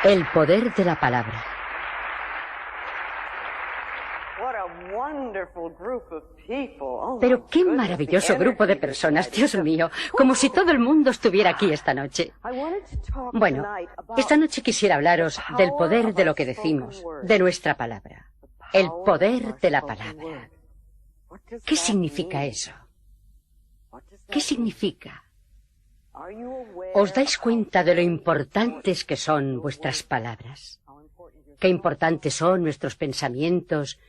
El poder de la palabra. Pero qué maravilloso grupo de personas, Dios mío, como si todo el mundo estuviera aquí esta noche. Bueno, esta noche quisiera hablaros del poder de lo que decimos, de nuestra palabra. El poder de la palabra. ¿Qué significa eso? ¿Qué significa? ¿Os dais cuenta de lo importantes que son vuestras palabras? ¿Qué importantes son nuestros pensamientos?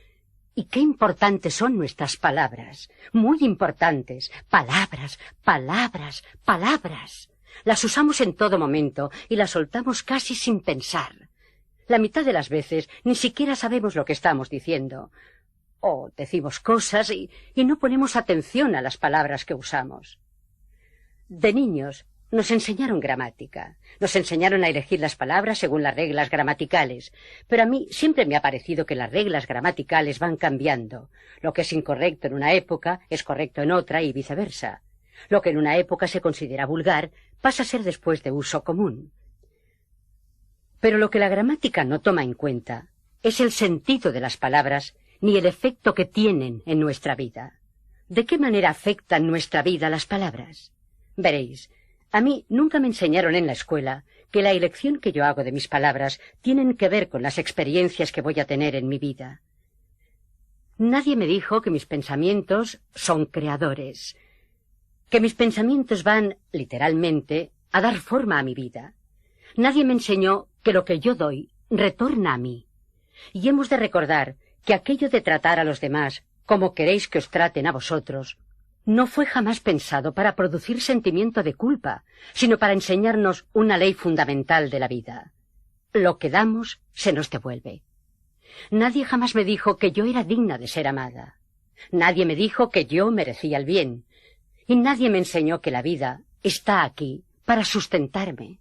¿Y qué importantes son nuestras palabras? Muy importantes. Palabras, palabras, palabras. Las usamos en todo momento y las soltamos casi sin pensar. La mitad de las veces ni siquiera sabemos lo que estamos diciendo. O decimos cosas y no ponemos atención a las palabras que usamos. De niños nos enseñaron gramática, nos enseñaron a elegir las palabras según las reglas gramaticales, pero a mí siempre me ha parecido que las reglas gramaticales van cambiando. Lo que es incorrecto en una época es correcto en otra y viceversa. Lo que en una época se considera vulgar pasa a ser después de uso común. Pero lo que la gramática no toma en cuenta es el sentido de las palabras ni el efecto que tienen en nuestra vida. ¿De qué manera afectan nuestra vida las palabras? Veréis, a mí nunca me enseñaron en la escuela que la elección que yo hago de mis palabras tienen que ver con las experiencias que voy a tener en mi vida. Nadie me dijo que mis pensamientos son creadores, que mis pensamientos van, literalmente, a dar forma a mi vida. Nadie me enseñó que lo que yo doy retorna a mí. Y hemos de recordar que aquello de tratar a los demás como queréis que os traten a vosotros no fue jamás pensado para producir sentimiento de culpa, sino para enseñarnos una ley fundamental de la vida. Lo que damos se nos devuelve. Nadie jamás me dijo que yo era digna de ser amada. Nadie me dijo que yo merecía el bien. Y nadie me enseñó que la vida está aquí para sustentarme.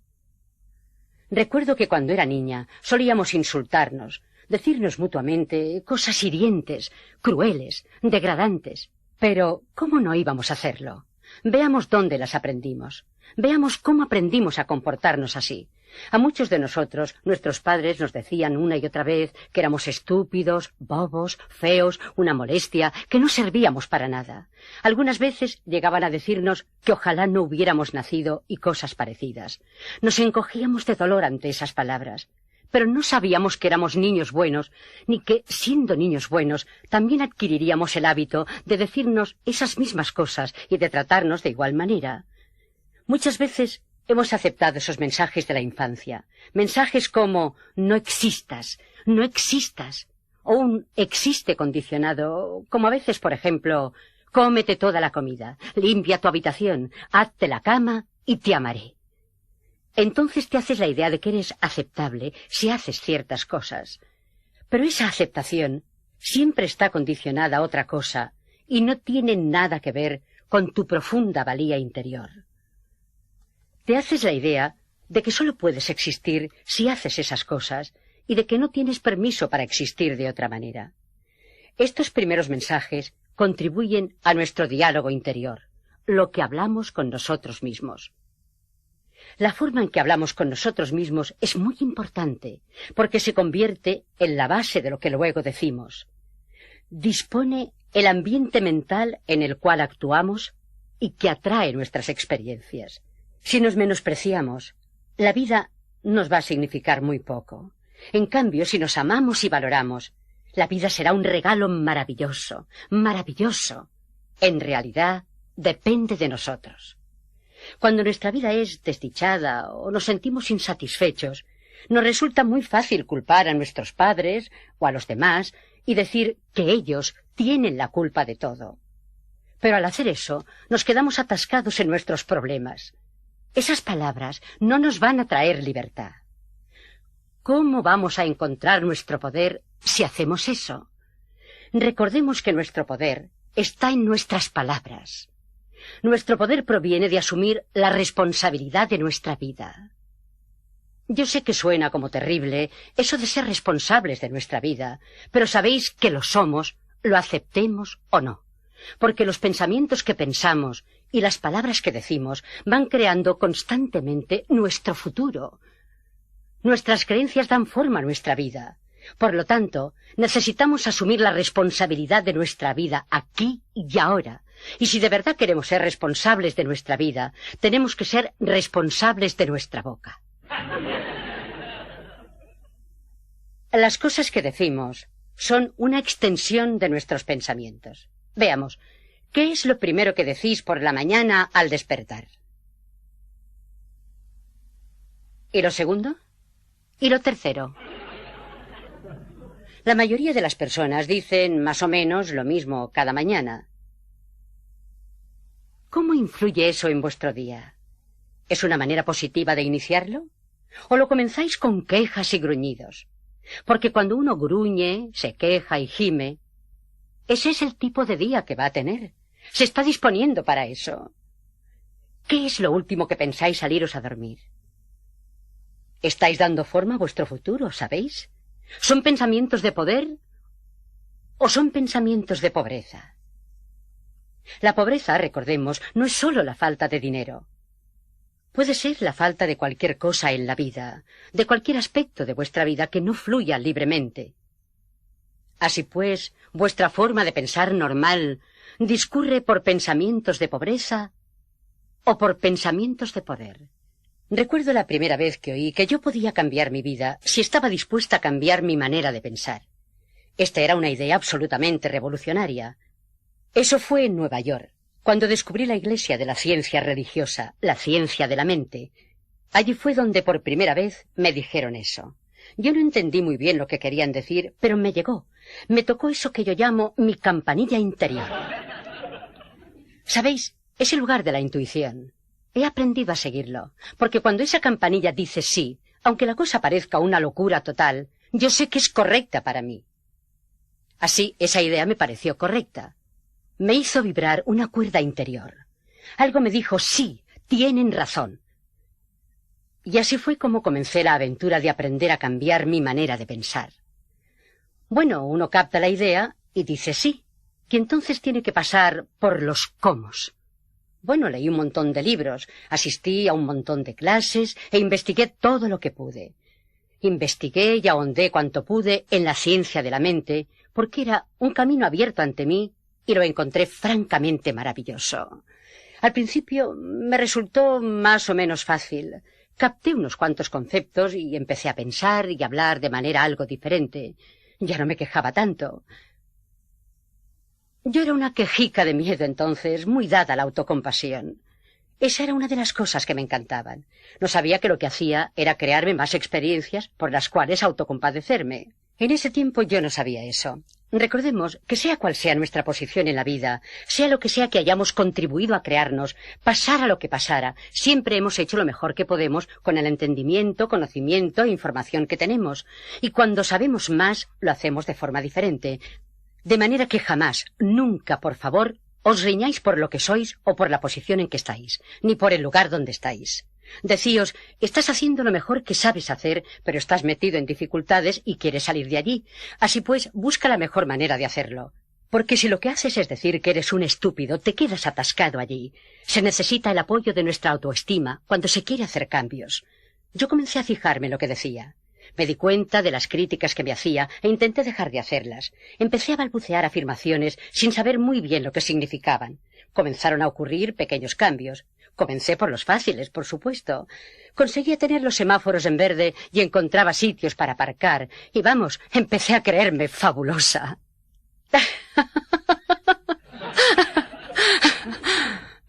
Recuerdo que cuando era niña solíamos insultarnos, decirnos mutuamente cosas hirientes, crueles, degradantes. Pero, ¿cómo no íbamos a hacerlo? Veamos dónde las aprendimos. Veamos cómo aprendimos a comportarnos así. A muchos de nosotros, nuestros padres nos decían una y otra vez que éramos estúpidos, bobos, feos, una molestia, que no servíamos para nada. Algunas veces llegaban a decirnos que ojalá no hubiéramos nacido y cosas parecidas. Nos encogíamos de dolor ante esas palabras. Pero no sabíamos que éramos niños buenos, ni que, siendo niños buenos, también adquiriríamos el hábito de decirnos esas mismas cosas y de tratarnos de igual manera. Muchas veces hemos aceptado esos mensajes de la infancia, mensajes como no existas, o un existe condicionado, como a veces, por ejemplo, cómete toda la comida, limpia tu habitación, hazte la cama y te amaré. Entonces te haces la idea de que eres aceptable si haces ciertas cosas. Pero esa aceptación siempre está condicionada a otra cosa y no tiene nada que ver con tu profunda valía interior. Te haces la idea de que solo puedes existir si haces esas cosas y de que no tienes permiso para existir de otra manera. Estos primeros mensajes contribuyen a nuestro diálogo interior, lo que hablamos con nosotros mismos. La forma en que hablamos con nosotros mismos es muy importante, porque se convierte en la base de lo que luego decimos. Dispone el ambiente mental en el cual actuamos y que atrae nuestras experiencias. Si nos menospreciamos, la vida nos va a significar muy poco. En cambio, si nos amamos y valoramos, la vida será un regalo maravilloso, maravilloso. En realidad, depende de nosotros. Cuando nuestra vida es desdichada o nos sentimos insatisfechos, nos resulta muy fácil culpar a nuestros padres o a los demás y decir que ellos tienen la culpa de todo. Pero al hacer eso, nos quedamos atascados en nuestros problemas. Esas palabras no nos van a traer libertad. ¿Cómo vamos a encontrar nuestro poder si hacemos eso? Recordemos que nuestro poder está en nuestras palabras. Nuestro poder proviene de asumir la responsabilidad de nuestra vida. Yo sé que suena como terrible eso de ser responsables de nuestra vida, pero sabéis que lo somos, lo aceptemos o no, porque los pensamientos que pensamos y las palabras que decimos van creando constantemente nuestro futuro. Nuestras creencias dan forma a nuestra vida. Por lo tanto, necesitamos asumir la responsabilidad de nuestra vida aquí y ahora. Y si de verdad queremos ser responsables de nuestra vida, tenemos que ser responsables de nuestra boca. Las cosas que decimos son una extensión de nuestros pensamientos. Veamos, ¿qué es lo primero que decís por la mañana al despertar? ¿Y lo segundo? ¿Y lo tercero? La mayoría de las personas dicen más o menos lo mismo cada mañana. ¿Cómo influye eso en vuestro día? ¿Es una manera positiva de iniciarlo? ¿O lo comenzáis con quejas y gruñidos? Porque cuando uno gruñe, se queja y gime, ese es el tipo de día que va a tener. Se está disponiendo para eso. ¿Qué es lo último que pensáis al iros a dormir? Estáis dando forma a vuestro futuro, ¿sabéis? ¿Son pensamientos de poder o son pensamientos de pobreza? La pobreza, recordemos, no es solo la falta de dinero. Puede ser la falta de cualquier cosa en la vida, de cualquier aspecto de vuestra vida que no fluya libremente. Así pues, vuestra forma de pensar normal discurre por pensamientos de pobreza o por pensamientos de poder. Recuerdo la primera vez que oí que yo podía cambiar mi vida si estaba dispuesta a cambiar mi manera de pensar. Esta era una idea absolutamente revolucionaria. Eso fue en Nueva York, cuando descubrí la iglesia de la ciencia religiosa, la ciencia de la mente. Allí fue donde por primera vez me dijeron eso. Yo no entendí muy bien lo que querían decir, pero me llegó. Me tocó eso que yo llamo mi campanilla interior. ¿Sabéis? Es el lugar de la intuición. He aprendido a seguirlo, porque cuando esa campanilla dice sí, aunque la cosa parezca una locura total, yo sé que es correcta para mí. Así, esa idea me pareció correcta. Me hizo vibrar una cuerda interior. Algo me dijo, sí, tienen razón. Y así fue como comencé la aventura de aprender a cambiar mi manera de pensar. Bueno, uno capta la idea y dice sí, que entonces tiene que pasar por los cómos. Bueno, leí un montón de libros, asistí a un montón de clases e investigué todo lo que pude. Investigué y ahondé cuanto pude en la ciencia de la mente, porque era un camino abierto ante mí y lo encontré francamente maravilloso. Al principio me resultó más o menos fácil. Capté unos cuantos conceptos y empecé a pensar y hablar de manera algo diferente. Ya no me quejaba tanto. Yo era una quejica de miedo entonces, muy dada a la autocompasión. Esa era una de las cosas que me encantaban. No sabía que lo que hacía era crearme más experiencias por las cuales autocompadecerme. En ese tiempo yo no sabía eso. Recordemos que sea cual sea nuestra posición en la vida, sea lo que sea que hayamos contribuido a crearnos, pasara lo que pasara, siempre hemos hecho lo mejor que podemos con el entendimiento, conocimiento e información que tenemos. Y cuando sabemos más, lo hacemos de forma diferente. De manera que jamás, nunca, por favor, os riñáis por lo que sois o por la posición en que estáis, ni por el lugar donde estáis. Decíos, estás haciendo lo mejor que sabes hacer, pero estás metido en dificultades y quieres salir de allí. Así pues, busca la mejor manera de hacerlo. Porque si lo que haces es decir que eres un estúpido, te quedas atascado allí. Se necesita el apoyo de nuestra autoestima cuando se quiere hacer cambios. Yo comencé a fijarme en lo que decía. Me di cuenta de las críticas que me hacía e intenté dejar de hacerlas. Empecé a balbucear afirmaciones sin saber muy bien lo que significaban. Comenzaron a ocurrir pequeños cambios. Comencé por los fáciles, por supuesto. Conseguía tener los semáforos en verde y encontraba sitios para aparcar. Y vamos, empecé a creerme fabulosa.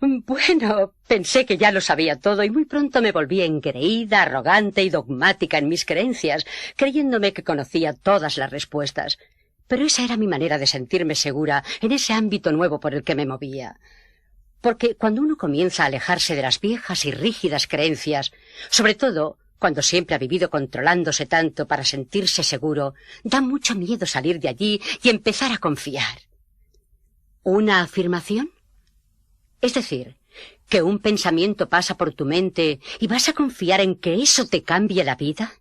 Bueno, pensé que ya lo sabía todo y muy pronto me volví engreída, arrogante y dogmática en mis creencias, creyéndome que conocía todas las respuestas. Pero esa era mi manera de sentirme segura en ese ámbito nuevo por el que me movía. Porque cuando uno comienza a alejarse de las viejas y rígidas creencias, sobre todo cuando siempre ha vivido controlándose tanto para sentirse seguro, da mucho miedo salir de allí y empezar a confiar. ¿Una afirmación? Es decir, que un pensamiento pasa por tu mente y vas a confiar en que eso te cambie la vida.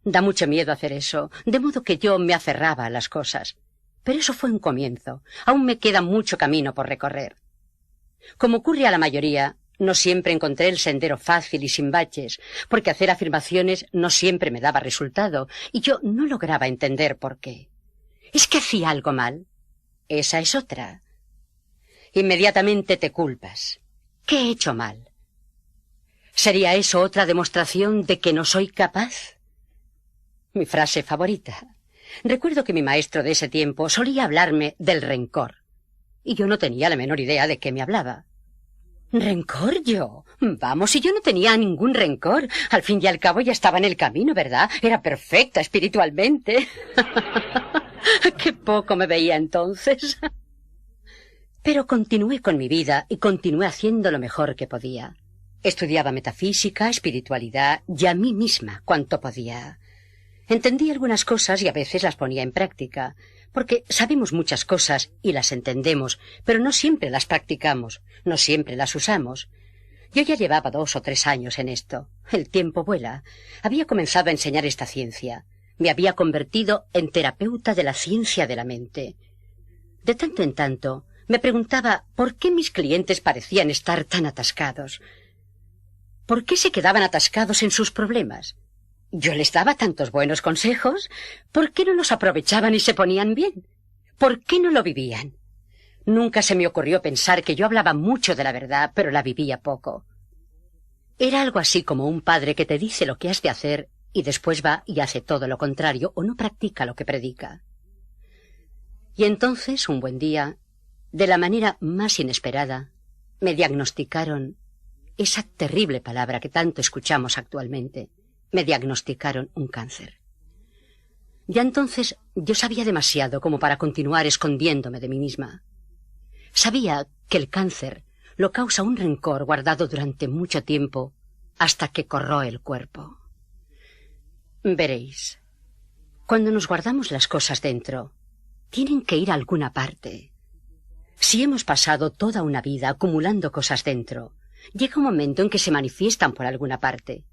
Da mucho miedo hacer eso, de modo que yo me aferraba a las cosas. Pero eso fue un comienzo. Aún me queda mucho camino por recorrer. Como ocurre a la mayoría, No siempre encontré el sendero fácil y sin baches, porque hacer afirmaciones no siempre me daba resultado, y yo no lograba entender por qué. ¿Es que hacía algo mal? Esa es otra. Inmediatamente te culpas. ¿Qué he hecho mal? ¿Sería eso otra demostración de que no soy capaz? Mi frase favorita. Recuerdo que mi maestro de ese tiempo solía hablarme del rencor, y yo no tenía la menor idea de qué me hablaba. ¿Rencor yo? Vamos, si yo no tenía ningún rencor. Al fin y al cabo ya estaba en el camino, ¿verdad? Era perfecta espiritualmente. Qué poco me veía entonces. Pero continué con mi vida y continué haciendo lo mejor que podía. Estudiaba metafísica, espiritualidad y a mí misma cuanto podía. Entendí algunas cosas y a veces las ponía en práctica, porque sabemos muchas cosas y las entendemos, pero no siempre las practicamos, no siempre las usamos. Yo ya llevaba 2 o 3 años en esto. El tiempo vuela. Había comenzado a enseñar esta ciencia. Me había convertido en terapeuta de la ciencia de la mente. De tanto en tanto, me preguntaba por qué mis clientes parecían estar tan atascados. ¿Por qué se quedaban atascados en sus problemas? Yo les daba tantos buenos consejos. ¿Por qué no los aprovechaban y se ponían bien? ¿Por qué no lo vivían? Nunca se me ocurrió pensar que yo hablaba mucho de la verdad, pero la vivía poco. Era algo así como un padre que te dice lo que has de hacer y después va y hace todo lo contrario o no practica lo que predica. Y entonces, un buen día, de la manera más inesperada, me diagnosticaron esa terrible palabra que tanto escuchamos actualmente. Me diagnosticaron un cáncer. Ya entonces yo sabía demasiado como para continuar escondiéndome de mí misma. Sabía que el cáncer lo causa un rencor guardado durante mucho tiempo hasta que corroe el cuerpo. Veréis, cuando nos guardamos las cosas dentro, tienen que ir a alguna parte. Si hemos pasado toda una vida acumulando cosas dentro, llega un momento en que se manifiestan por alguna parte.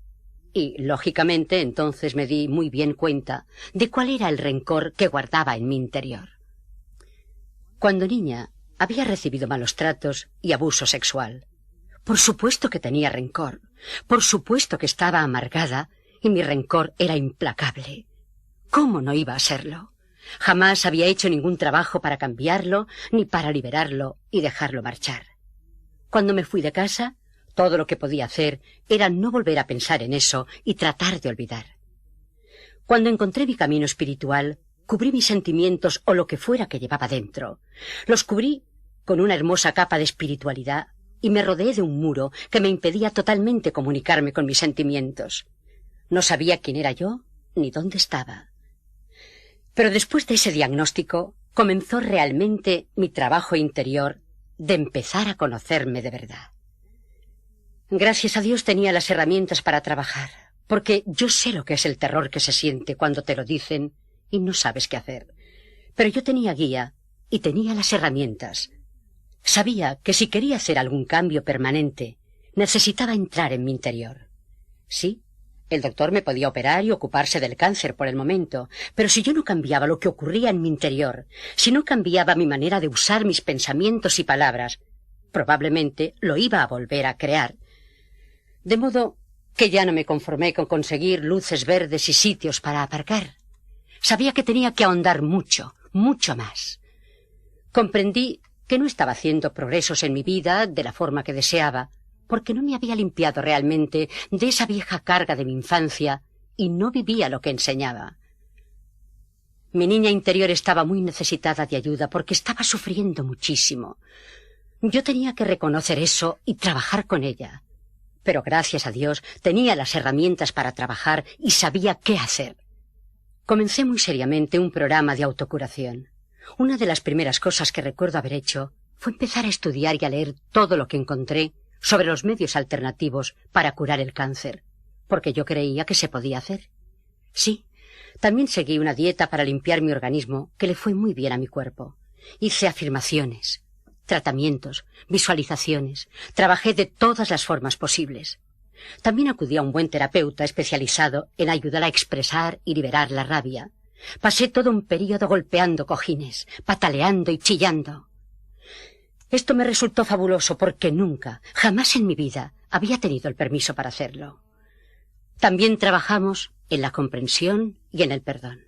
Y, lógicamente, entonces me di muy bien cuenta de cuál era el rencor que guardaba en mi interior. Cuando niña, había recibido malos tratos y abuso sexual. Por supuesto que tenía rencor. Por supuesto que estaba amargada y mi rencor era implacable. ¿Cómo no iba a serlo? Jamás había hecho ningún trabajo para cambiarlo ni para liberarlo y dejarlo marchar. Cuando me fui de casa, todo lo que podía hacer era no volver a pensar en eso y tratar de olvidar. Cuando encontré mi camino espiritual, cubrí mis sentimientos o lo que fuera que llevaba dentro. Los cubrí con una hermosa capa de espiritualidad y me rodeé de un muro que me impedía totalmente comunicarme con mis sentimientos. No sabía quién era yo ni dónde estaba. Pero después de ese diagnóstico comenzó realmente mi trabajo interior de empezar a conocerme de verdad. Gracias a Dios tenía las herramientas para trabajar, porque yo sé lo que es el terror que se siente cuando te lo dicen y no sabes qué hacer. Pero yo tenía guía y tenía las herramientas. Sabía que si quería hacer algún cambio permanente, necesitaba entrar en mi interior. Sí, el doctor me podía operar y ocuparse del cáncer por el momento, pero si yo no cambiaba lo que ocurría en mi interior, si no cambiaba mi manera de usar mis pensamientos y palabras, probablemente lo iba a volver a crear. De modo que ya no me conformé con conseguir luces verdes y sitios para aparcar. Sabía que tenía que ahondar mucho, mucho más. Comprendí que no estaba haciendo progresos en mi vida de la forma que deseaba, porque no me había limpiado realmente de esa vieja carga de mi infancia y no vivía lo que enseñaba. Mi niña interior estaba muy necesitada de ayuda porque estaba sufriendo muchísimo. Yo tenía que reconocer eso y trabajar con ella. Pero gracias a Dios tenía las herramientas para trabajar y sabía qué hacer. Comencé muy seriamente un programa de autocuración. Una de las primeras cosas que recuerdo haber hecho fue empezar a estudiar y a leer todo lo que encontré sobre los medios alternativos para curar el cáncer, porque yo creía que se podía hacer. Sí, también seguí una dieta para limpiar mi organismo que le fue muy bien a mi cuerpo. Hice afirmaciones, tratamientos, visualizaciones, trabajé de todas las formas posibles. También acudí a un buen terapeuta especializado en ayudar a expresar y liberar la rabia. Pasé todo un período golpeando cojines, pataleando y chillando. Esto me resultó fabuloso porque nunca, jamás en mi vida, había tenido el permiso para hacerlo. También trabajamos en la comprensión y en el perdón.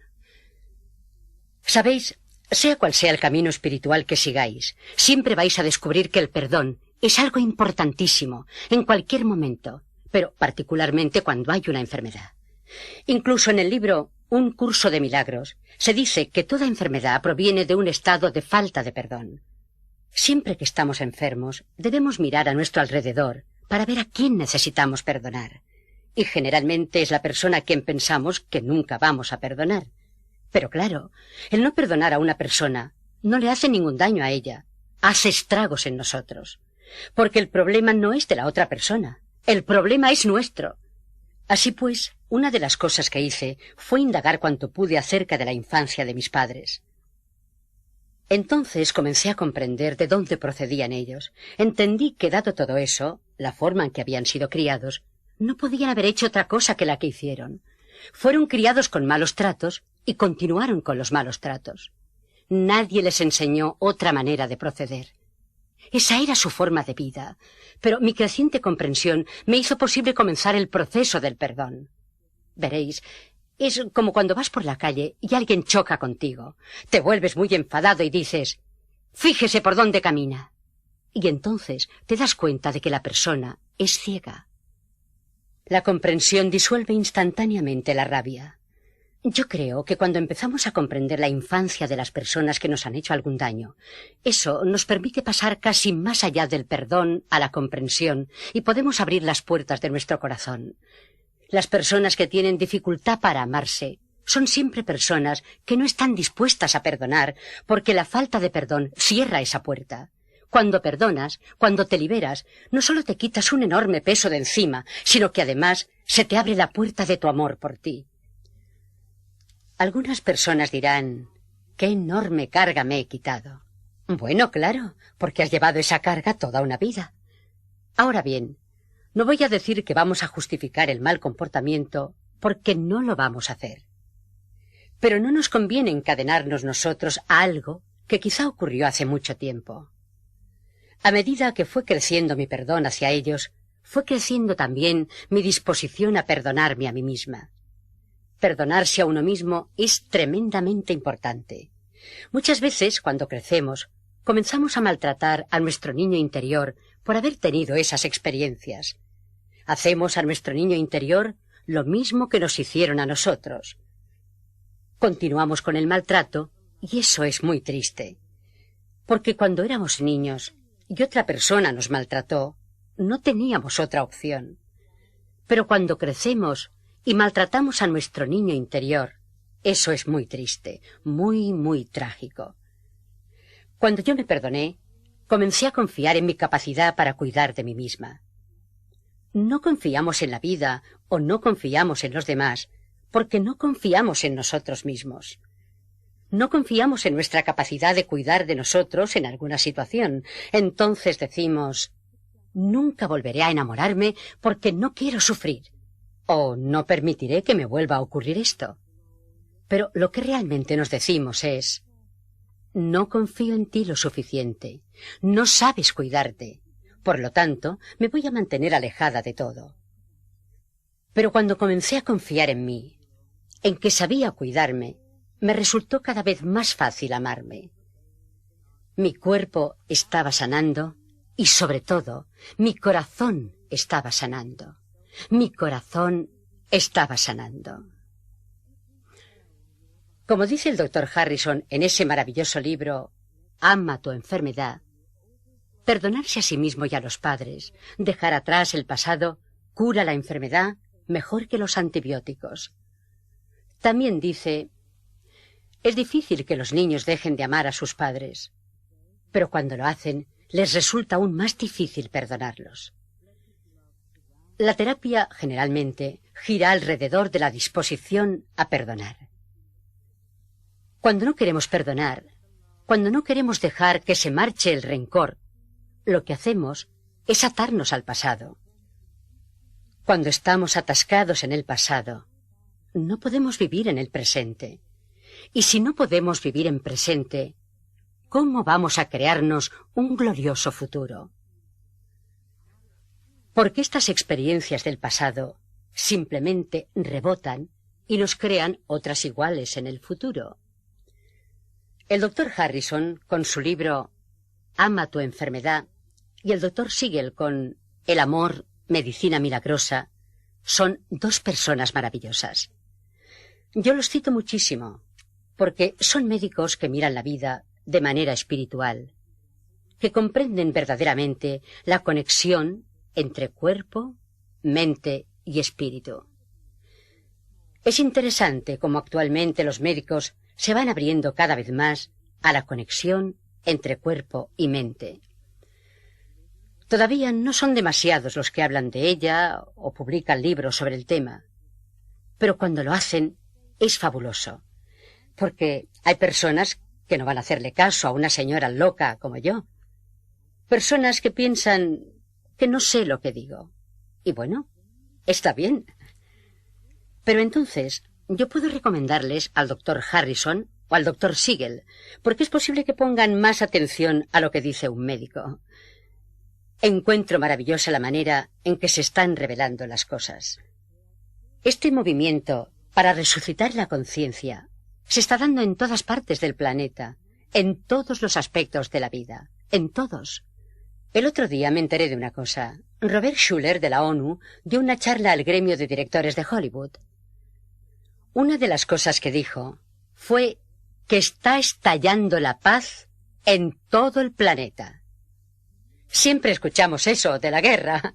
Sabéis, sea cual sea el camino espiritual que sigáis, siempre vais a descubrir que el perdón es algo importantísimo en cualquier momento, pero particularmente cuando hay una enfermedad. Incluso en el libro Un curso de milagros se dice que toda enfermedad proviene de un estado de falta de perdón. Siempre que estamos enfermos, debemos mirar a nuestro alrededor para ver a quién necesitamos perdonar. Y generalmente es la persona a quien pensamos que nunca vamos a perdonar. Pero claro, el no perdonar a una persona no le hace ningún daño a ella, hace estragos en nosotros. Porque el problema no es de la otra persona, el problema es nuestro. Así pues, una de las cosas que hice fue indagar cuanto pude acerca de la infancia de mis padres. Entonces comencé a comprender de dónde procedían ellos. Entendí que, dado todo eso, la forma en que habían sido criados, no podían haber hecho otra cosa que la que hicieron. Fueron criados con malos tratos y continuaron con los malos tratos. Nadie les enseñó otra manera de proceder. Esa era su forma de vida, pero mi creciente comprensión me hizo posible comenzar el proceso del perdón. Veréis, es como cuando vas por la calle y alguien choca contigo. Te vuelves muy enfadado y dices, «Fíjese por dónde camina». Y entonces te das cuenta de que la persona es ciega. La comprensión disuelve instantáneamente la rabia. Yo creo que cuando empezamos a comprender la infancia de las personas que nos han hecho algún daño, eso nos permite pasar casi más allá del perdón a la comprensión y podemos abrir las puertas de nuestro corazón. Las personas que tienen dificultad para amarse son siempre personas que no están dispuestas a perdonar porque la falta de perdón cierra esa puerta. Cuando perdonas, cuando te liberas, no solo te quitas un enorme peso de encima, sino que además se te abre la puerta de tu amor por ti. Algunas personas dirán, «¡Qué enorme carga me he quitado!». Bueno, claro, porque has llevado esa carga toda una vida. Ahora bien, no voy a decir que vamos a justificar el mal comportamiento, porque no lo vamos a hacer. Pero no nos conviene encadenarnos nosotros a algo que quizá ocurrió hace mucho tiempo. A medida que fue creciendo mi perdón hacia ellos, fue creciendo también mi disposición a perdonarme a mí misma. Perdonarse a uno mismo es tremendamente importante. Muchas veces, cuando crecemos, comenzamos a maltratar a nuestro niño interior por haber tenido esas experiencias. Hacemos a nuestro niño interior lo mismo que nos hicieron a nosotros. Continuamos con el maltrato y eso es muy triste. Porque cuando éramos niños y otra persona nos maltrató, no teníamos otra opción. Pero cuando crecemos y maltratamos a nuestro niño interior, eso es muy triste, muy, muy trágico. Cuando yo me perdoné, comencé a confiar en mi capacidad para cuidar de mí misma. No confiamos en la vida o no confiamos en los demás porque no confiamos en nosotros mismos. No confiamos en nuestra capacidad de cuidar de nosotros en alguna situación. Entonces decimos, nunca volveré a enamorarme porque no quiero sufrir. O no permitiré que me vuelva a ocurrir esto. Pero lo que realmente nos decimos es, no confío en ti lo suficiente, no sabes cuidarte, por lo tanto, me voy a mantener alejada de todo. Pero cuando comencé a confiar en mí, en que sabía cuidarme, me resultó cada vez más fácil amarme. Mi cuerpo estaba sanando y, sobre todo, mi corazón estaba sanando. Mi corazón estaba sanando. Como dice el Dr. Harrison en ese maravilloso libro, Ama tu enfermedad, perdonarse a sí mismo y a los padres, dejar atrás el pasado, cura la enfermedad mejor que los antibióticos. También dice, es difícil que los niños dejen de amar a sus padres, pero cuando lo hacen, les resulta aún más difícil perdonarlos. La terapia, generalmente, gira alrededor de la disposición a perdonar. Cuando no queremos perdonar, cuando no queremos dejar que se marche el rencor, lo que hacemos es atarnos al pasado. Cuando estamos atascados en el pasado, no podemos vivir en el presente. Y si no podemos vivir en presente, cómo vamos a crearnos un glorioso futuro. Porque estas experiencias del pasado simplemente rebotan y nos crean otras iguales en el futuro. El doctor Harrison, con su libro Ama tu enfermedad, y el doctor Siegel con El amor, medicina milagrosa, son dos personas maravillosas. Yo los cito muchísimo, porque son médicos que miran la vida de manera espiritual, que comprenden verdaderamente la conexión entre cuerpo, mente y espíritu. Es interesante cómo actualmente los médicos se van abriendo cada vez más a la conexión entre cuerpo y mente. Todavía no son demasiados los que hablan de ella o publican libros sobre el tema, pero cuando lo hacen es fabuloso, porque hay personas que no van a hacerle caso a una señora loca como yo, personas que piensan que no sé lo que digo, y bueno, está bien. Pero entonces yo puedo recomendarles al doctor Harrison o al doctor Siegel, porque es posible que pongan más atención a lo que dice un médico. Encuentro maravillosa la manera en que se están revelando las cosas. Este movimiento para resucitar la conciencia se está dando en todas partes del planeta, en todos los aspectos de la vida, en todos. El otro día me enteré de una cosa. Robert Schuller, de la ONU, dio una charla al gremio de directores de Hollywood. Una de las cosas que dijo fue que está estallando la paz en todo el planeta. Siempre escuchamos eso de la guerra.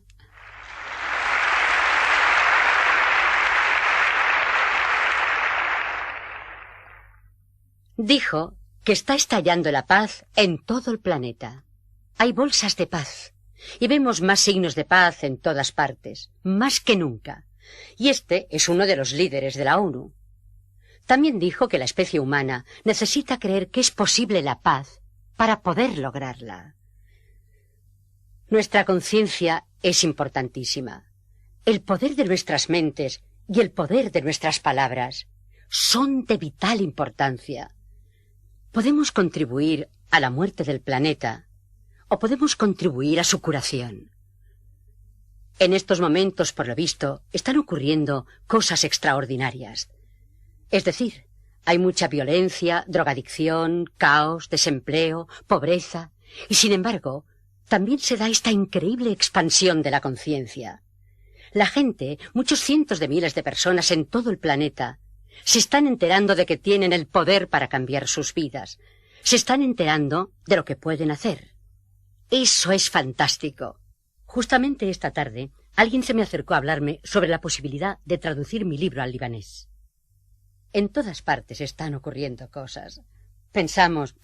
Dijo que está estallando la paz en todo el planeta. Hay bolsas de paz y vemos más signos de paz en todas partes, más que nunca. Y este es uno de los líderes de la ONU. También dijo que la especie humana necesita creer que es posible la paz para poder lograrla. Nuestra conciencia es importantísima. El poder de nuestras mentes y el poder de nuestras palabras son de vital importancia. Podemos contribuir a la muerte del planeta o podemos contribuir a su curación. En estos momentos, por lo visto, están ocurriendo cosas extraordinarias. Es decir, hay mucha violencia, drogadicción, caos, desempleo, pobreza, y sin embargo, también se da esta increíble expansión de la conciencia. La gente, muchos cientos de miles de personas en todo el planeta, se están enterando de que tienen el poder para cambiar sus vidas. Se están enterando de lo que pueden hacer. Eso es fantástico. Justamente esta tarde, alguien se me acercó a hablarme sobre la posibilidad de traducir mi libro al libanés. En todas partes están ocurriendo cosas. Pensamos,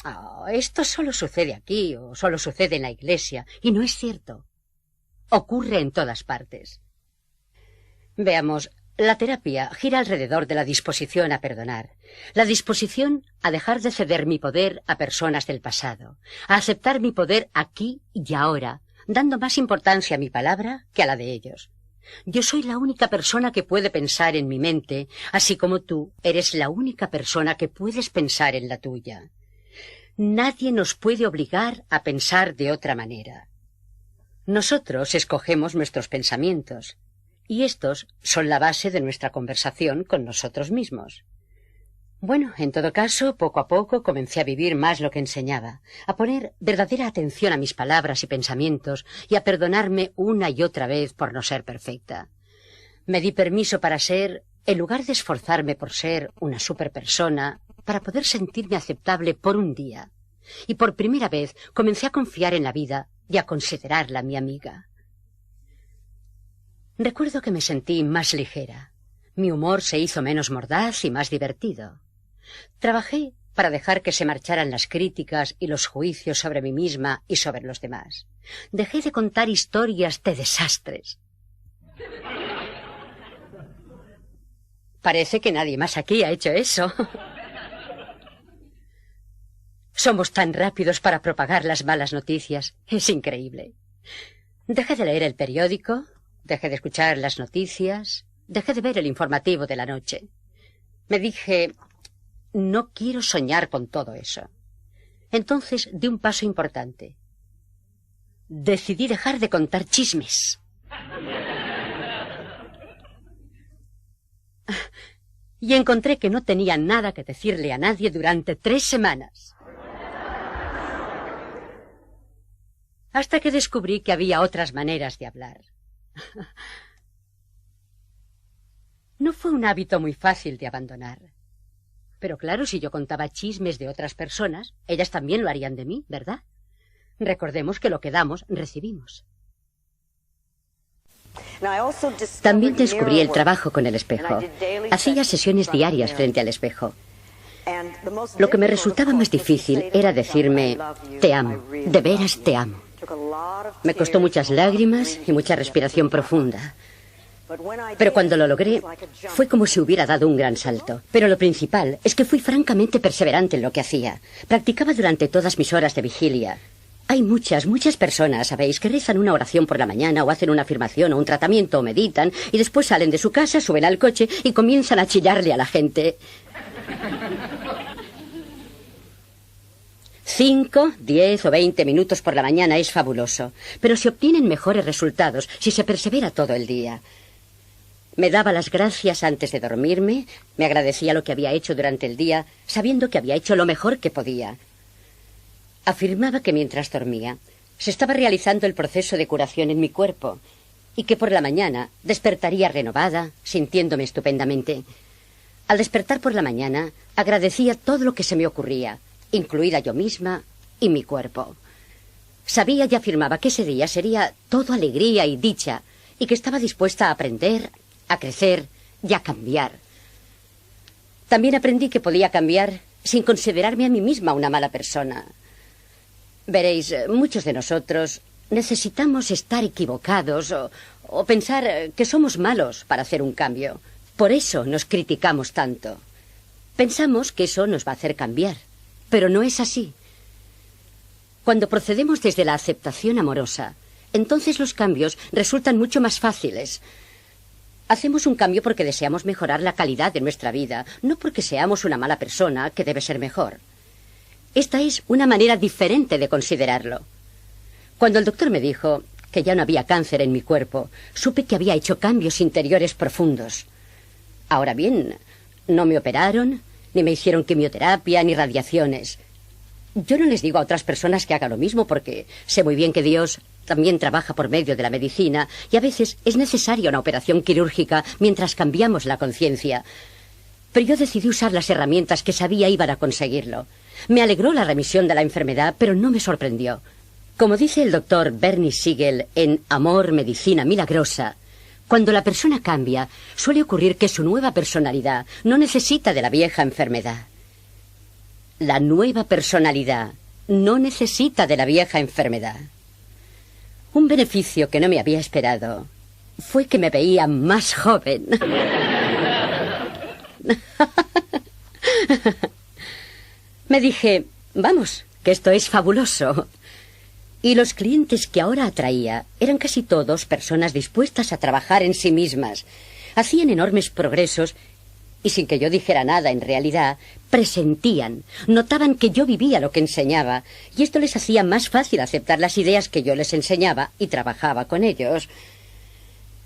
esto solo sucede aquí o solo sucede en la iglesia, y no es cierto. Ocurre en todas partes. Veamos, la terapia gira alrededor de la disposición a perdonar, la disposición a dejar de ceder mi poder a personas del pasado, a aceptar mi poder aquí y ahora, dando más importancia a mi palabra que a la de ellos. Yo soy la única persona que puede pensar en mi mente, así como tú eres la única persona que puedes pensar en la tuya. Nadie nos puede obligar a pensar de otra manera. Nosotros escogemos nuestros pensamientos, y estos son la base de nuestra conversación con nosotros mismos. Bueno, en todo caso, poco a poco comencé a vivir más lo que enseñaba, a poner verdadera atención a mis palabras y pensamientos y a perdonarme una y otra vez por no ser perfecta. Me di permiso para ser, en lugar de esforzarme por ser una superpersona, para poder sentirme aceptable por un día. Y por primera vez comencé a confiar en la vida y a considerarla mi amiga. Recuerdo que me sentí más ligera. Mi humor se hizo menos mordaz y más divertido. Trabajé para dejar que se marcharan las críticas y los juicios sobre mí misma y sobre los demás. Dejé de contar historias de desastres. Parece que nadie más aquí ha hecho eso. Somos tan rápidos para propagar las malas noticias. Es increíble. Dejé de leer el periódico, dejé de escuchar las noticias, dejé de ver el informativo de la noche. Me dije, no quiero soñar con todo eso. Entonces di un paso importante. Decidí dejar de contar chismes. Y encontré que no tenía nada que decirle a nadie durante 3 semanas. Hasta que descubrí que había otras maneras de hablar. No fue un hábito muy fácil de abandonar. Pero claro, si yo contaba chismes de otras personas, ellas también lo harían de mí, ¿verdad? Recordemos que lo que damos, recibimos. También descubrí el trabajo con el espejo. Hacía sesiones diarias frente al espejo. Lo que me resultaba más difícil era decirme, te amo, de veras te amo. Me costó muchas lágrimas y mucha respiración profunda. Pero cuando lo logré, fue como si hubiera dado un gran salto. Pero lo principal es que fui francamente perseverante en lo que hacía. Practicaba durante todas mis horas de vigilia. Hay muchas personas, ¿sabéis?, que rezan una oración por la mañana o hacen una afirmación o un tratamiento o meditan y después salen de su casa, suben al coche y comienzan a chillarle a la gente. 5, 10 o 20 minutos por la mañana es fabuloso, pero se obtienen mejores resultados si se persevera todo el día. Me daba las gracias antes de dormirme, me agradecía lo que había hecho durante el día, sabiendo que había hecho lo mejor que podía. Afirmaba que mientras dormía, se estaba realizando el proceso de curación en mi cuerpo y que por la mañana despertaría renovada, sintiéndome estupendamente. Al despertar por la mañana, agradecía todo lo que se me ocurría, incluida yo misma y mi cuerpo. Sabía y afirmaba que ese día sería todo alegría y dicha y que estaba dispuesta a aprender, a crecer y a cambiar. También aprendí que podía cambiar sin considerarme a mí misma una mala persona. Veréis, muchos de nosotros necesitamos estar equivocados o pensar que somos malos para hacer un cambio. Por eso nos criticamos tanto. Pensamos que eso nos va a hacer cambiar, pero no es así. Cuando procedemos desde la aceptación amorosa, entonces los cambios resultan mucho más fáciles. Hacemos un cambio porque deseamos mejorar la calidad de nuestra vida, no porque seamos una mala persona que debe ser mejor. Esta es una manera diferente de considerarlo. Cuando el doctor me dijo que ya no había cáncer en mi cuerpo, supe que había hecho cambios interiores profundos. Ahora bien, no me operaron, ni me hicieron quimioterapia, ni radiaciones. Yo no les digo a otras personas que hagan lo mismo porque sé muy bien que Dios también trabaja por medio de la medicina y a veces es necesaria una operación quirúrgica mientras cambiamos la conciencia. Pero yo decidí usar las herramientas que sabía iban a conseguirlo. Me alegró la remisión de la enfermedad, pero no me sorprendió. Como dice el doctor Bernie Siegel en Amor, Medicina Milagrosa, cuando la persona cambia, suele ocurrir que su nueva personalidad no necesita de la vieja enfermedad. La nueva personalidad no necesita de la vieja enfermedad. Un beneficio que no me había esperado fue que me veía más joven. Me dije, vamos, que esto es fabuloso. Y los clientes que ahora atraía eran casi todos personas dispuestas a trabajar en sí mismas. Hacían enormes progresos y sin que yo dijera nada en realidad, presentían, notaban que yo vivía lo que enseñaba y esto les hacía más fácil aceptar las ideas que yo les enseñaba y trabajaba con ellos.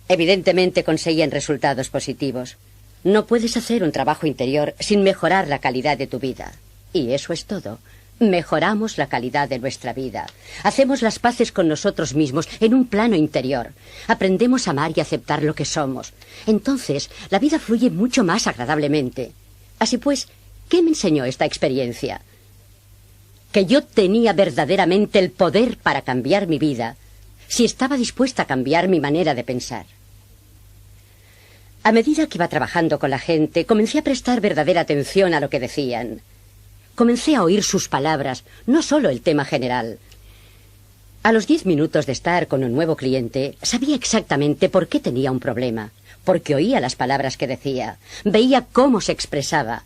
Evidentemente conseguían resultados positivos. No puedes hacer un trabajo interior sin mejorar la calidad de tu vida. Y eso es todo. Mejoramos la calidad de nuestra vida. Hacemos las paces con nosotros mismos en un plano interior. Aprendemos a amar y aceptar lo que somos. Entonces, la vida fluye mucho más agradablemente. Así pues, ¿qué me enseñó esta experiencia? Que yo tenía verdaderamente el poder para cambiar mi vida, si estaba dispuesta a cambiar mi manera de pensar. A medida que iba trabajando con la gente, comencé a prestar verdadera atención a lo que decían. Comencé a oír sus palabras, no solo el tema general. A los 10 minutos de estar con un nuevo cliente, sabía exactamente por qué tenía un problema, porque oía las palabras que decía, veía cómo se expresaba,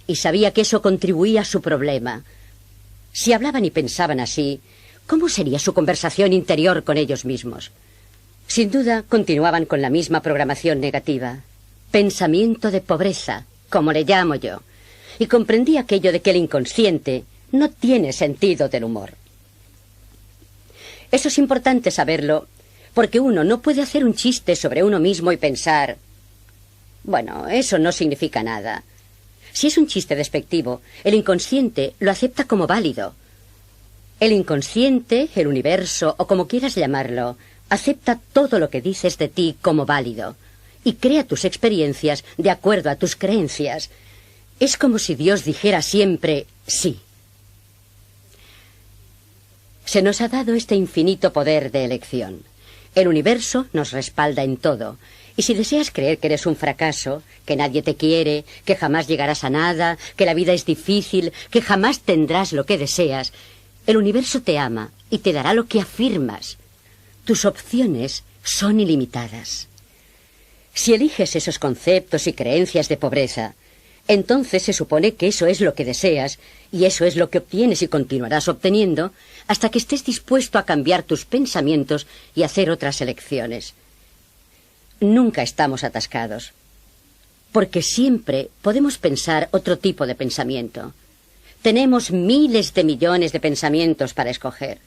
y sabía que eso contribuía a su problema. Si hablaban y pensaban así, ¿cómo sería su conversación interior con ellos mismos? Sin duda, continuaban con la misma programación negativa. Pensamiento de pobreza, como le llamo yo. Y comprendí aquello de que el inconsciente no tiene sentido del humor. Eso es importante saberlo, porque uno no puede hacer un chiste sobre uno mismo y pensar, bueno, eso no significa nada. Si es un chiste despectivo, el inconsciente lo acepta como válido. El inconsciente, el universo, o como quieras llamarlo, acepta todo lo que dices de ti como válido y crea tus experiencias de acuerdo a tus creencias. Es como si Dios dijera siempre sí. Se nos ha dado este infinito poder de elección. El universo nos respalda en todo. Y si deseas creer que eres un fracaso, que nadie te quiere, que jamás llegarás a nada, que la vida es difícil, que jamás tendrás lo que deseas, el universo te ama y te dará lo que afirmas. Tus opciones son ilimitadas. Si eliges esos conceptos y creencias de pobreza, entonces se supone que eso es lo que deseas y eso es lo que obtienes y continuarás obteniendo hasta que estés dispuesto a cambiar tus pensamientos y hacer otras elecciones. Nunca estamos atascados, porque siempre podemos pensar otro tipo de pensamiento. Tenemos miles de millones de pensamientos para escoger.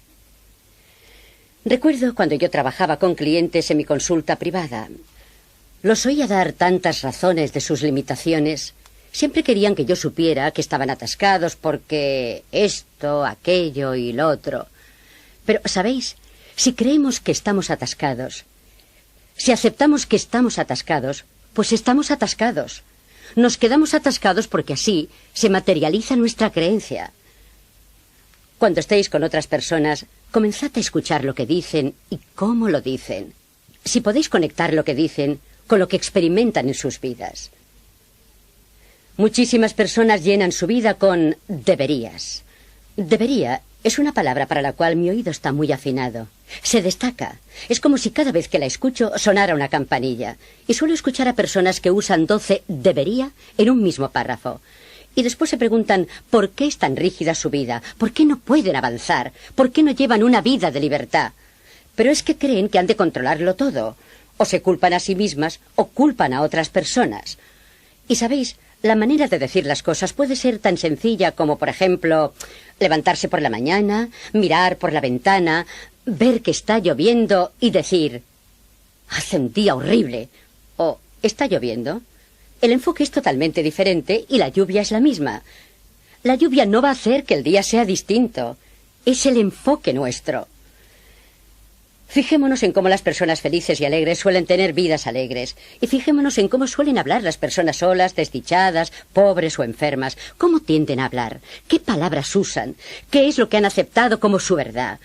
Recuerdo cuando yo trabajaba con clientes en mi consulta privada. Los oía dar tantas razones de sus limitaciones. Siempre querían que yo supiera que estaban atascados porque esto, aquello y lo otro. Pero, ¿sabéis? Si creemos que estamos atascados, si aceptamos que estamos atascados, pues estamos atascados. Nos quedamos atascados porque así se materializa nuestra creencia. Cuando estéis con otras personas, comenzad a escuchar lo que dicen y cómo lo dicen. Si podéis conectar lo que dicen con lo que experimentan en sus vidas. Muchísimas personas llenan su vida con deberías. Debería es una palabra para la cual mi oído está muy afinado. Se destaca. Es como si cada vez que la escucho sonara una campanilla. Y suelo escuchar a personas que usan 12 debería en un mismo párrafo. Y después se preguntan ¿por qué es tan rígida su vida? ¿Por qué no pueden avanzar? ¿Por qué no llevan una vida de libertad? Pero es que creen que han de controlarlo todo. O se culpan a sí mismas o culpan a otras personas. Y sabéis, la manera de decir las cosas puede ser tan sencilla como, por ejemplo, levantarse por la mañana, mirar por la ventana, ver que está lloviendo y decir «hace un día horrible» o «está lloviendo». El enfoque es totalmente diferente y la lluvia es la misma. La lluvia no va a hacer que el día sea distinto. Es el enfoque nuestro. Fijémonos en cómo las personas felices y alegres suelen tener vidas alegres. Y fijémonos en cómo suelen hablar las personas solas, desdichadas, pobres o enfermas. ¿Cómo tienden a hablar? ¿Qué palabras usan? ¿Qué es lo que han aceptado como su verdad?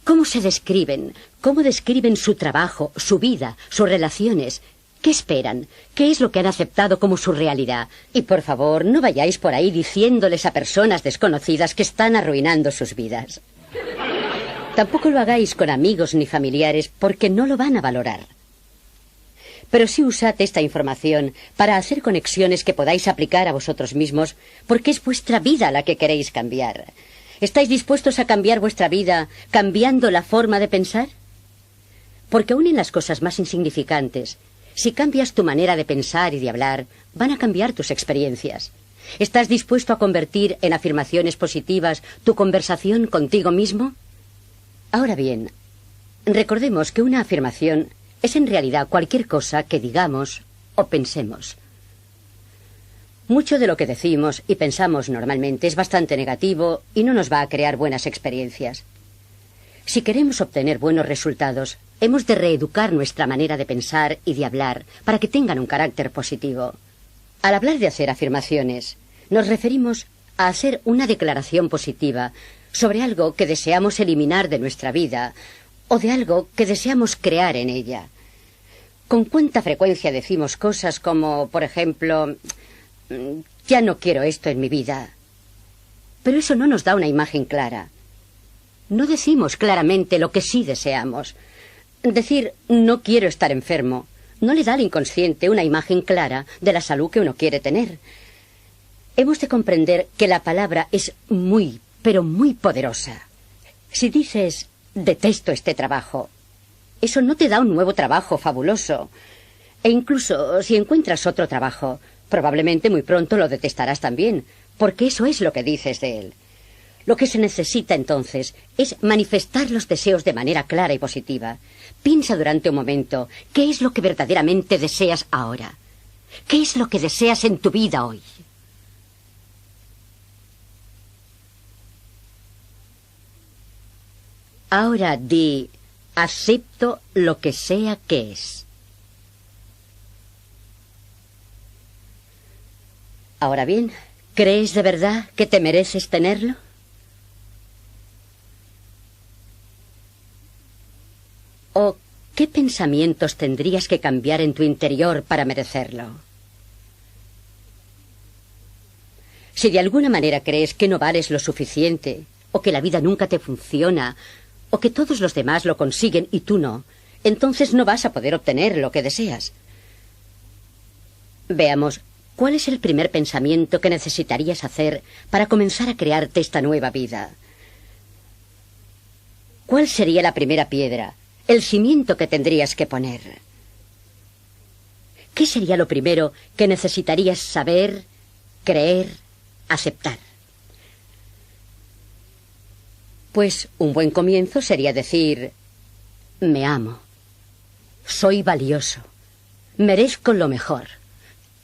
¿Cómo se describen? ¿Cómo describen su trabajo, su vida, sus relaciones? ¿Qué esperan? ¿Qué es lo que han aceptado como su realidad? Y por favor, no vayáis por ahí diciéndoles a personas desconocidas que están arruinando sus vidas. Tampoco lo hagáis con amigos ni familiares porque no lo van a valorar. Pero sí usad esta información para hacer conexiones que podáis aplicar a vosotros mismos porque es vuestra vida la que queréis cambiar. ¿Estáis dispuestos a cambiar vuestra vida cambiando la forma de pensar? Porque aún en las cosas más insignificantes, si cambias tu manera de pensar y de hablar, van a cambiar tus experiencias. ¿Estás dispuesto a convertir en afirmaciones positivas tu conversación contigo mismo? Ahora bien, recordemos que una afirmación es en realidad cualquier cosa que digamos o pensemos. Mucho de lo que decimos y pensamos normalmente es bastante negativo y no nos va a crear buenas experiencias. Si queremos obtener buenos resultados, hemos de reeducar nuestra manera de pensar y de hablar para que tengan un carácter positivo. Al hablar de hacer afirmaciones, nos referimos a hacer una declaración positiva sobre algo que deseamos eliminar de nuestra vida o de algo que deseamos crear en ella. ¿Con cuánta frecuencia decimos cosas como, por ejemplo, ya no quiero esto en mi vida? Pero eso no nos da una imagen clara. No decimos claramente lo que sí deseamos. Decir no quiero estar enfermo no le da al inconsciente una imagen clara de la salud que uno quiere tener. Hemos de comprender que la palabra es muy, pero muy poderosa. Si dices, detesto este trabajo, eso no te da un nuevo trabajo fabuloso. E incluso si encuentras otro trabajo, probablemente muy pronto lo detestarás también, porque eso es lo que dices de él. Lo que se necesita entonces es manifestar los deseos de manera clara y positiva. Piensa durante un momento, ¿qué es lo que verdaderamente deseas ahora? ¿Qué es lo que deseas en tu vida hoy? Ahora di, acepto lo que sea que es. Ahora bien, ¿crees de verdad que te mereces tenerlo? ¿O qué pensamientos tendrías que cambiar en tu interior para merecerlo? Si de alguna manera crees que no vales lo suficiente, o que la vida nunca te funciona, o que todos los demás lo consiguen y tú no, entonces no vas a poder obtener lo que deseas. Veamos, ¿cuál es el primer pensamiento que necesitarías hacer para comenzar a crearte esta nueva vida? ¿Cuál sería la primera piedra, el cimiento que tendrías que poner? ¿Qué sería lo primero que necesitarías saber, creer, aceptar? Pues un buen comienzo sería decir, me amo, soy valioso, merezco lo mejor,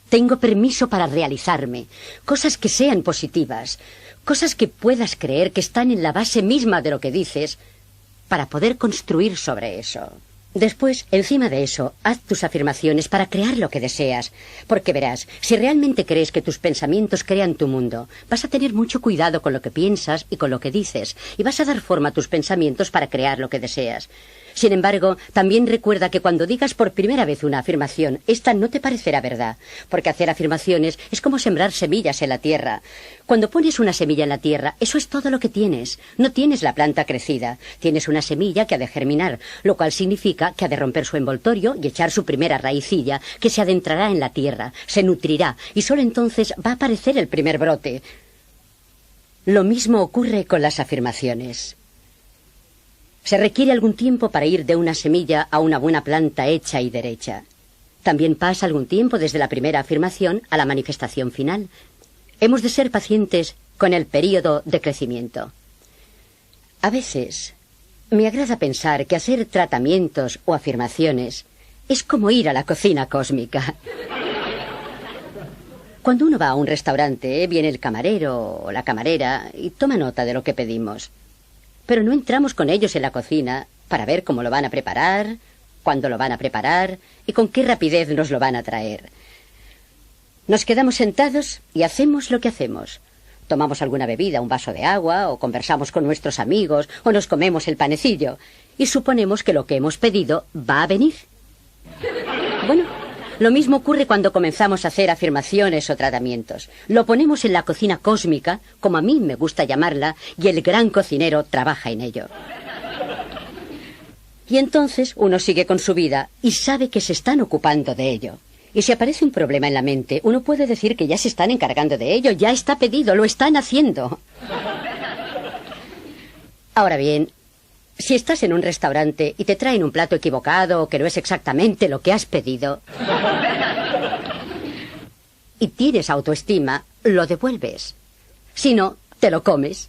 tengo permiso para realizarme, cosas que sean positivas, cosas que puedas creer que están en la base misma de lo que dices, para poder construir sobre eso. Después, encima de eso, haz tus afirmaciones para crear lo que deseas. Porque verás, si realmente crees que tus pensamientos crean tu mundo, vas a tener mucho cuidado con lo que piensas y con lo que dices, y vas a dar forma a tus pensamientos para crear lo que deseas. Sin embargo, también recuerda que cuando digas por primera vez una afirmación, esta no te parecerá verdad, porque hacer afirmaciones es como sembrar semillas en la tierra. Cuando pones una semilla en la tierra, eso es todo lo que tienes. No tienes la planta crecida, tienes una semilla que ha de germinar, lo cual significa que ha de romper su envoltorio y echar su primera raicilla, que se adentrará en la tierra, se nutrirá, y solo entonces va a aparecer el primer brote. Lo mismo ocurre con las afirmaciones. Se requiere algún tiempo para ir de una semilla a una buena planta hecha y derecha. También pasa algún tiempo desde la primera afirmación a la manifestación final. Hemos de ser pacientes con el período de crecimiento. A veces me agrada pensar que hacer tratamientos o afirmaciones es como ir a la cocina cósmica. Cuando uno va a un restaurante, viene el camarero o la camarera y toma nota de lo que pedimos. Pero no entramos con ellos en la cocina para ver cómo lo van a preparar, cuándo lo van a preparar y con qué rapidez nos lo van a traer. Nos quedamos sentados y hacemos lo que hacemos. Tomamos alguna bebida, un vaso de agua, o conversamos con nuestros amigos, o nos comemos el panecillo, y suponemos que lo que hemos pedido va a venir. Bueno, lo mismo ocurre cuando comenzamos a hacer afirmaciones o tratamientos. Lo ponemos en la cocina cósmica, como a mí me gusta llamarla, y el gran cocinero trabaja en ello. Y entonces uno sigue con su vida y sabe que se están ocupando de ello. Y si aparece un problema en la mente, uno puede decir que ya se están encargando de ello, ya está pedido, lo están haciendo. Ahora bien, si estás en un restaurante y te traen un plato equivocado o que no es exactamente lo que has pedido y tienes autoestima, lo devuelves. Si no, te lo comes.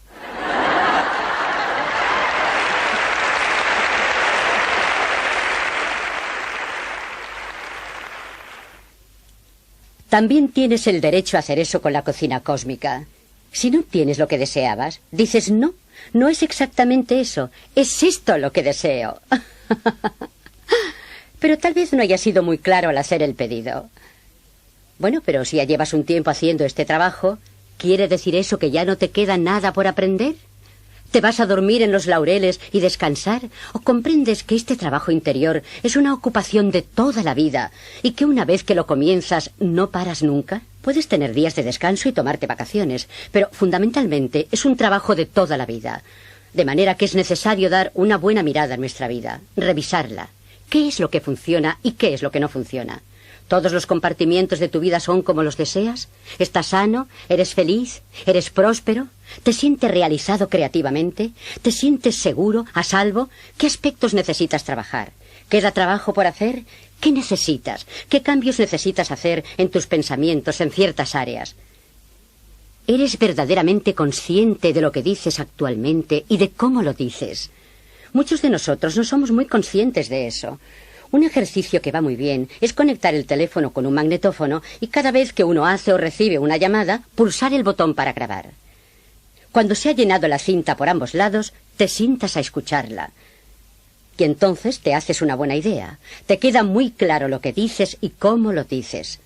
También tienes el derecho a hacer eso con la cocina cósmica. Si no tienes lo que deseabas, dices no. No es exactamente eso, es esto lo que deseo. Pero tal vez no haya sido muy claro al hacer el pedido. Bueno, pero si ya llevas un tiempo haciendo este trabajo, ¿quiere decir eso que ya no te queda nada por aprender? ¿Te vas a dormir en los laureles y descansar? ¿O comprendes que este trabajo interior es una ocupación de toda la vida y que una vez que lo comienzas no paras nunca? Puedes tener días de descanso y tomarte vacaciones, pero fundamentalmente es un trabajo de toda la vida. De manera que es necesario dar una buena mirada a nuestra vida, revisarla. ¿Qué es lo que funciona y qué es lo que no funciona? ¿Todos los compartimientos de tu vida son como los deseas? ¿Estás sano? ¿Eres feliz? ¿Eres próspero? ¿Te sientes realizado creativamente? ¿Te sientes seguro, a salvo? ¿Qué aspectos necesitas trabajar? ¿Queda trabajo por hacer? ¿Qué necesitas? ¿Qué cambios necesitas hacer en tus pensamientos en ciertas áreas? ¿Eres verdaderamente consciente de lo que dices actualmente y de cómo lo dices? Muchos de nosotros no somos muy conscientes de eso. Un ejercicio que va muy bien es conectar el teléfono con un magnetófono y cada vez que uno hace o recibe una llamada, pulsar el botón para grabar. Cuando se ha llenado la cinta por ambos lados, te sientas a escucharla. Y entonces te haces una buena idea. Te queda muy claro lo que dices y cómo lo dices.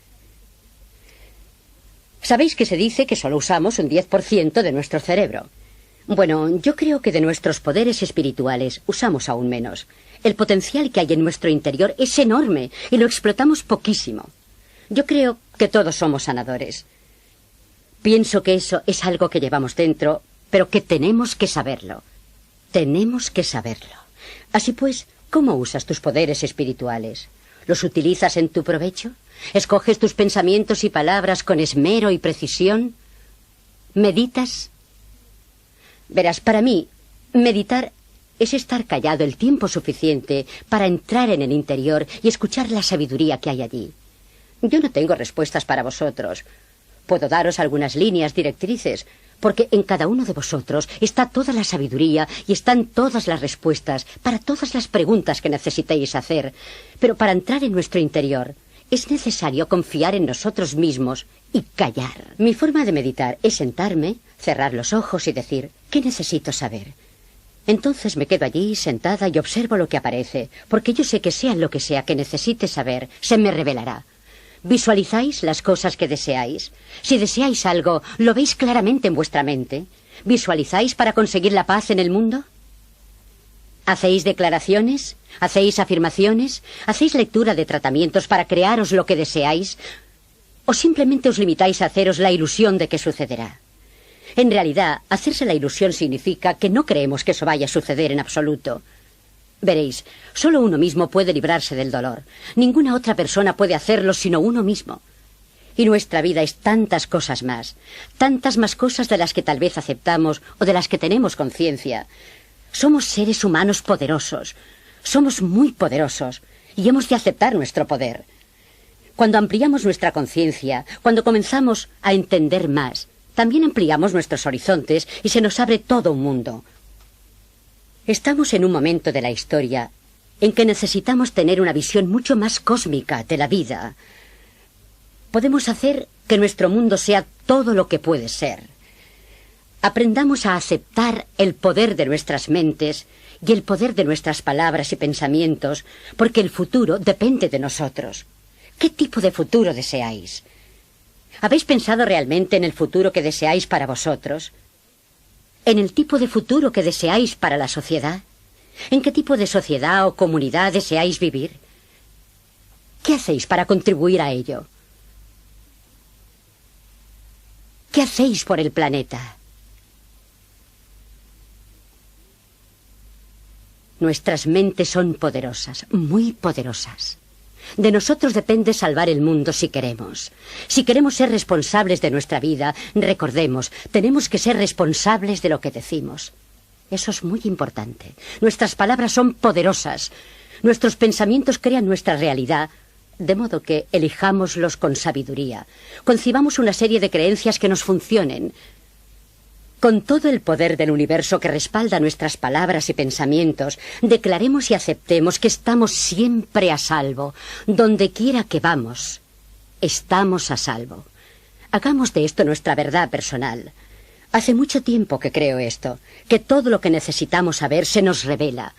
¿Sabéis que se dice que solo usamos un 10% de nuestro cerebro? Bueno, yo creo que de nuestros poderes espirituales usamos aún menos. El potencial que hay en nuestro interior es enorme y lo explotamos poquísimo. Yo creo que todos somos sanadores. Pienso que eso es algo que llevamos dentro, pero que tenemos que saberlo. Tenemos que saberlo. Así pues, ¿cómo usas tus poderes espirituales? ¿Los utilizas en tu provecho? ¿Escoges tus pensamientos y palabras con esmero y precisión? ¿Meditas? Verás, para mí, meditar es estar callado el tiempo suficiente para entrar en el interior y escuchar la sabiduría que hay allí. Yo no tengo respuestas para vosotros. Puedo daros algunas líneas directrices, porque en cada uno de vosotros está toda la sabiduría y están todas las respuestas para todas las preguntas que necesitéis hacer. Pero para entrar en nuestro interior es necesario confiar en nosotros mismos y callar. Mi forma de meditar es sentarme, cerrar los ojos y decir, ¿qué necesito saber? Entonces me quedo allí sentada y observo lo que aparece, porque yo sé que sea lo que sea que necesite saber, se me revelará. ¿Visualizáis las cosas que deseáis? Si deseáis algo, ¿lo veis claramente en vuestra mente? ¿Visualizáis para conseguir la paz en el mundo? ¿Hacéis declaraciones? ¿Hacéis afirmaciones? ¿Hacéis lectura de tratamientos para crearos lo que deseáis? ¿O simplemente os limitáis a haceros la ilusión de que sucederá? En realidad, hacerse la ilusión significa que no creemos que eso vaya a suceder en absoluto. Veréis, solo uno mismo puede librarse del dolor. Ninguna otra persona puede hacerlo sino uno mismo. Y nuestra vida es tantas cosas más. Tantas más cosas de las que tal vez aceptamos o de las que tenemos conciencia. Somos seres humanos poderosos. Somos muy poderosos. Y hemos de aceptar nuestro poder. Cuando ampliamos nuestra conciencia, cuando comenzamos a entender más, también ampliamos nuestros horizontes y se nos abre todo un mundo. Estamos en un momento de la historia en que necesitamos tener una visión mucho más cósmica de la vida. Podemos hacer que nuestro mundo sea todo lo que puede ser. Aprendamos a aceptar el poder de nuestras mentes y el poder de nuestras palabras y pensamientos, porque el futuro depende de nosotros. ¿Qué tipo de futuro deseáis? ¿Habéis pensado realmente en el futuro que deseáis para vosotros? ¿En el tipo de futuro que deseáis para la sociedad? ¿En qué tipo de sociedad o comunidad deseáis vivir? ¿Qué hacéis para contribuir a ello? ¿Qué hacéis por el planeta? Nuestras mentes son poderosas, muy poderosas. De nosotros depende salvar el mundo si queremos. Si queremos ser responsables de nuestra vida, recordemos, tenemos que ser responsables de lo que decimos. Eso es muy importante. Nuestras palabras son poderosas. Nuestros pensamientos crean nuestra realidad, de modo que elijámoslos con sabiduría. Concibamos una serie de creencias que nos funcionen. Con todo el poder del universo que respalda nuestras palabras y pensamientos, declaremos y aceptemos que estamos siempre a salvo. Donde quiera que vamos, estamos a salvo. Hagamos de esto nuestra verdad personal. Hace mucho tiempo que creo esto, que todo lo que necesitamos saber se nos revela.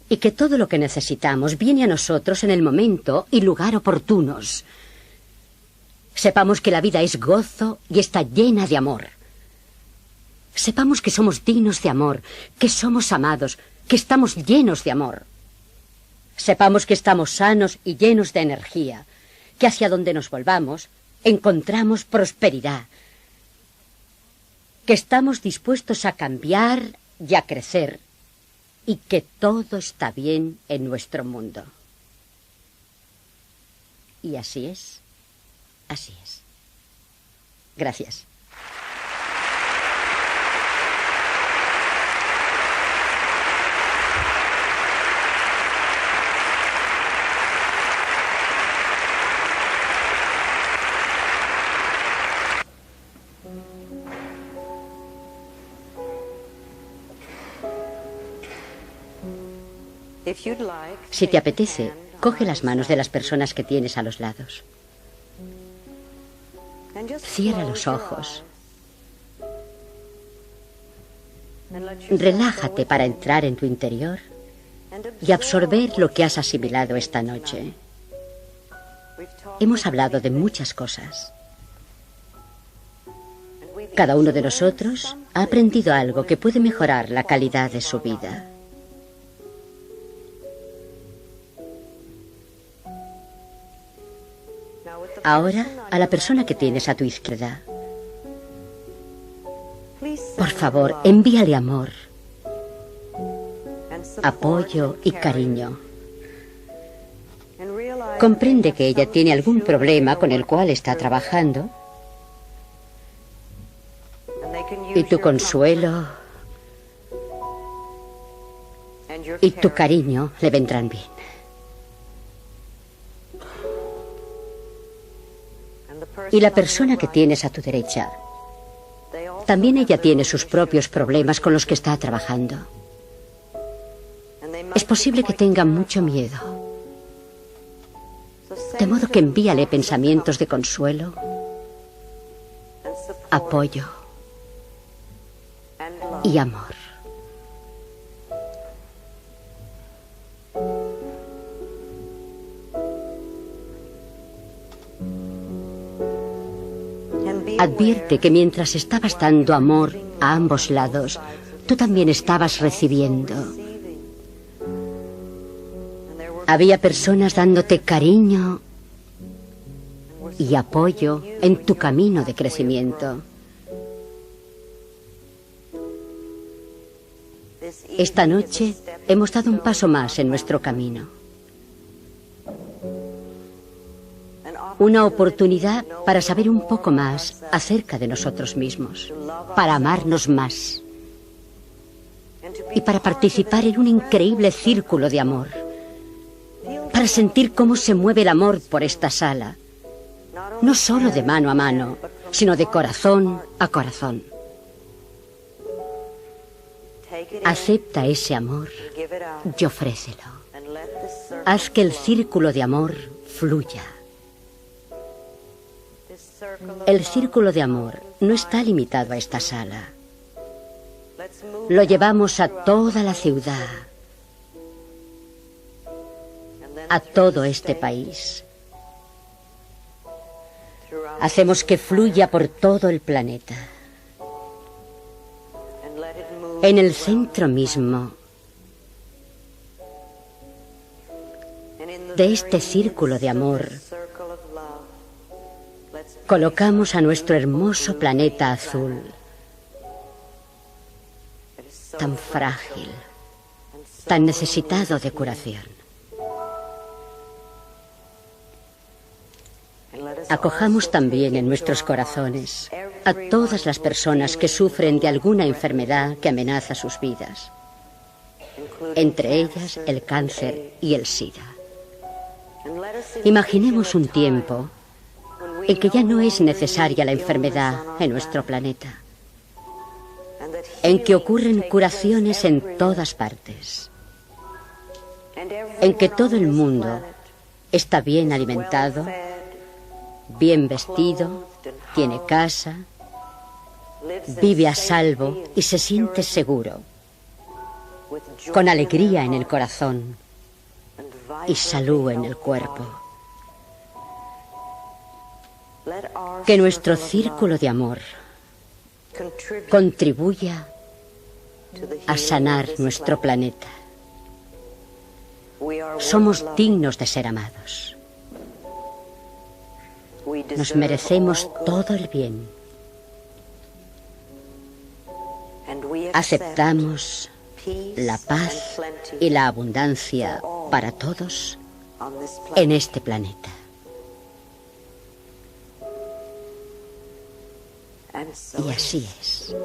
Y que todo lo que necesitamos viene a nosotros en el momento y lugar oportunos. Sepamos que la vida es gozo y está llena de amor. Sepamos que somos dignos de amor, que somos amados, que estamos llenos de amor. Sepamos que estamos sanos y llenos de energía, que hacia donde nos volvamos encontramos prosperidad, que estamos dispuestos a cambiar y a crecer, y que todo está bien en nuestro mundo. Y así es, así es. Gracias. Si te apetece, coge las manos de las personas que tienes a los lados. Cierra los ojos. Relájate para entrar en tu interior y absorber lo que has asimilado esta noche. Hemos hablado de muchas cosas. Cada uno de nosotros ha aprendido algo que puede mejorar la calidad de su vida. Ahora, a la persona que tienes a tu izquierda, por favor, envíale amor, apoyo y cariño. Comprende que ella tiene algún problema con el cual está trabajando y tu consuelo y tu cariño le vendrán bien. Y la persona que tienes a tu derecha, también ella tiene sus propios problemas con los que está trabajando. Es posible que tenga mucho miedo. De modo que envíale pensamientos de consuelo, apoyo y amor. Advierte que mientras estabas dando amor a ambos lados, tú también estabas recibiendo. Había personas dándote cariño y apoyo en tu camino de crecimiento. Esta noche hemos dado un paso más en nuestro camino. Una oportunidad para saber un poco más acerca de nosotros mismos, para amarnos más y para participar en un increíble círculo de amor, para sentir cómo se mueve el amor por esta sala, no solo de mano a mano, sino de corazón a corazón. Acepta ese amor y ofrécelo. Haz que el círculo de amor fluya. El círculo de amor no está limitado a esta sala. Lo llevamos a toda la ciudad, a todo este país. Hacemos que fluya por todo el planeta. En el centro mismo de este círculo de amor, colocamos a nuestro hermoso planeta azul, tan frágil, tan necesitado de curación. Acojamos también en nuestros corazones a todas las personas que sufren de alguna enfermedad que amenaza sus vidas, entre ellas el cáncer y el SIDA. Imaginemos un tiempo en que ya no es necesaria la enfermedad en nuestro planeta, en que ocurren curaciones en todas partes, en que todo el mundo está bien alimentado, bien vestido, tiene casa, vive a salvo y se siente seguro, con alegría en el corazón y salud en el cuerpo. Que nuestro círculo de amor contribuya a sanar nuestro planeta. Somos dignos de ser amados. Nos merecemos todo el bien. Aceptamos la paz y la abundancia para todos en este planeta. Y así es.